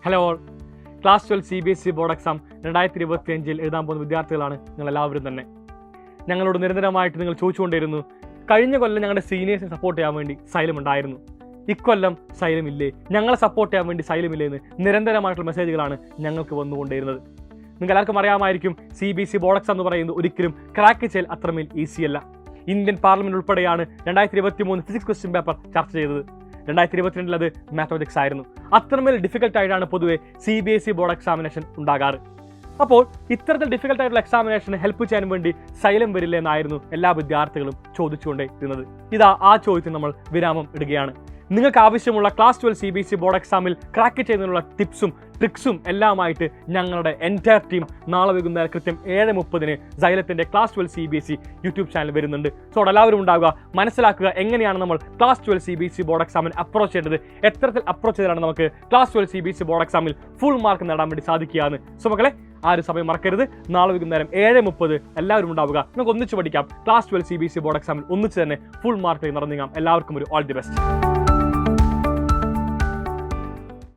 Hello all, class 12 CBSE board exam 2025 എഴുതാൻ പോകുന്ന വിദ്യാർത്ഥികളാണ് നിങ്ങളെല്ലാവരും തന്നെ. ഞങ്ങളോട് നിരന്തരമായിട്ട് നിങ്ങൾ ചോദിച്ചുകൊണ്ടിരുന്നു, കഴിഞ്ഞ കൊല്ലം ഞങ്ങളുടെ സീനിയേഴ്സിനെ സപ്പോർട്ട് ചെയ്യാൻ വേണ്ടി സൈലം ഉണ്ടായിരുന്നു, ഇക്കൊല്ലം സൈലം ഇല്ലേ, ഞങ്ങളെ സപ്പോർട്ട് ചെയ്യാൻ വേണ്ടി സൈലം ഇല്ലേ എന്ന് നിരന്തരമായിട്ടുള്ള മെസ്സേജുകളാണ് ഞങ്ങൾക്ക് വന്നുകൊണ്ടിരുന്നത്. നിങ്ങൾക്ക് എല്ലാവർക്കും അറിയാമായിരിക്കും, CBSE ബോർഡ് എക്സാം എന്ന് പറയുന്നത് ഒരിക്കലും ക്രാക്ക് ചെയ്യൽ അത്രമേൽ ഈസിയല്ല. ഇന്ത്യൻ പാർലമെന്റ് ഉൾപ്പെടെയാണ് 2023 ഫിസിക്സ് ക്വസ്റ്റ്യൻ പേപ്പർ ചർച്ച ചെയ്തത്. 2022 അത് മാത്തമാറ്റിക്സ് ആയിരുന്നു. അത്രമേൽ ഡിഫിക്കൽട്ടായിട്ടാണ് പൊതുവെ CBSE ബോർഡ് എക്സാമിനേഷൻ ഉണ്ടാകാറ്. അപ്പോൾ ഇത്തരത്തിൽ ഡിഫിക്കൽട്ടായിട്ടുള്ള എക്സാമിനേഷന് ഹെൽപ്പ് ചെയ്യാൻ വേണ്ടി സൈലം വരില്ല എന്നായിരുന്നു എല്ലാ വിദ്യാർത്ഥികളും ചോദിച്ചുകൊണ്ടേ ഇരുന്നത്. ഇതാ ആ ചോദ്യത്തിന് നമ്മൾ വിരാമം ഇടുകയാണ്. നിങ്ങൾക്ക് ആവശ്യമുള്ള ക്ലാസ് 12 CBSE ബോർഡ് എക്സാമിൽ ക്രാക്ക് ചെയ്യുന്നതിനുള്ള ടിപ്സും ട്രിക്സും എല്ലാമായിട്ട് ഞങ്ങളുടെ എൻറ്റയർ ടീം നാളെ വൈകുന്നേരം കൃത്യം 7:30 സൈലത്തിൻ്റെ ക്ലാസ് 12 CBSE യൂട്യൂബ് ചാനൽ വരുന്നുണ്ട്. സോ എല്ലാവരും ഉണ്ടാവുക, മനസ്സിലാക്കുക എങ്ങനെയാണ് നമ്മൾ ക്ലാസ് 12 CBSE ബോർഡ് എക്സാമിന് അപ്രോച്ച് ചെയ്യേണ്ടത്, എത്തരത്തിൽ അപ്രോച്ച് ചെയ്താണ് നമുക്ക് ക്ലാസ് 12 CBSE ബോർഡ് എക്സാമിൽ ഫുൾ മാർക്ക് നേടാൻ വേണ്ടി സാധിക്കുകയാണ്. സോ മക്കളെ, ആ ഒരു സമയം മറക്കരുത്. നാളെ വൈകുന്നേരം 7:30 എല്ലാവരും ഉണ്ടാവുക. നമുക്ക് ഒന്നിച്ച് പഠിക്കാം. ക്ലാസ് 12 CBSE ബോർഡ് എക്സാമിൽ ഒന്നിച്ച് തന്നെ ഫുൾ മാർക്ക് നിറഞ്ഞാം. എല്ലാവർക്കും ഒരു ഓൾ ദി ബെസ്റ്റ്.